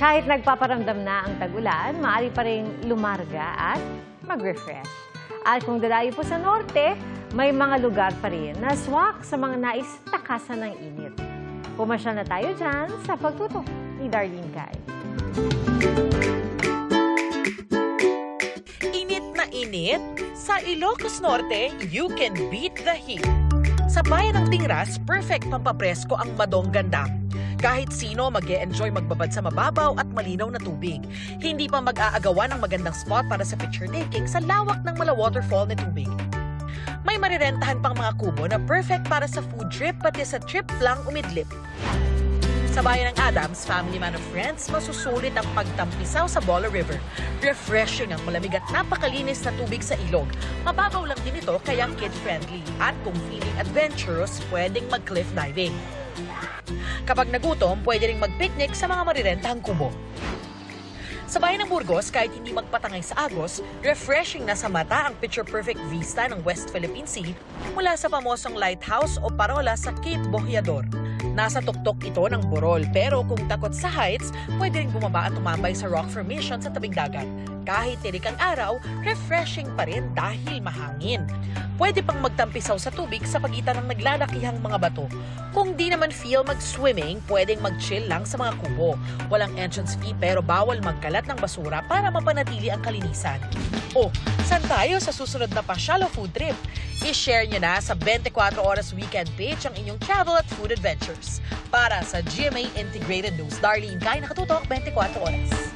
Kahit nagpaparamdam na ang tag-ulan, maaari pa rin lumarga at mag-refresh. At kung dadayo po sa norte, may mga lugar pa rin na swak sa mga nais takasan ng init. Pumasyal na tayo dyan sa pagtutok ni Darlene Kai. Init na init? Sa Ilocos Norte, you can beat the heat. Sa bayan ng Tingras, perfect pampapresko ang Madongan Dam. Kahit sino mag-e-enjoy magbabad sa mababaw at malinaw na tubig. Hindi pa mag-aagawa ng magandang spot para sa picture taking sa lawak ng mala-waterfall na tubig. May marirentahan pang mga kubo na perfect para sa food trip pati sa trip lang umidlip. Sa bayan ng Adams, family man of friends, masusulit ang pagtampisaw sa Bola River. Refreshing ang malamig at napakalinis na tubig sa ilog. Mababaw lang din ito kaya kid-friendly. At kung feeling adventurous, pwedeng mag-cliff diving. Kapag nagutom, pwede ring mag-picnic sa mga marirentahang kubo. Sa bayan ng Burgos, kahit hindi magpatangay sa agos, refreshing na sa mata ang picture-perfect vista ng West Philippine Sea mula sa pamosong lighthouse o parola sa Cape Bohiador. Nasa tuktok ito ng Borol, pero kung takot sa heights, pwede ring bumaba at tumambay sa rock formation sa tabing dagat. Kahit tirik ang araw, refreshing pa rin dahil mahangin. Pwede pang magtampisaw sa tubig sa pagitan ng naglalakihang mga bato. Kung di naman feel mag-swimming, pwedeng mag-chill lang sa mga kubo. Walang entrance fee pero bawal magkalat ng basura para mapanatili ang kalinisan. O, saan tayo sa susunod na pasyal o food trip? I-share nyo na sa 24 Oras Weekend page ang inyong travel at food adventures. Para sa GMA Integrated News, Darlene Kai, nakatutok 24 Oras.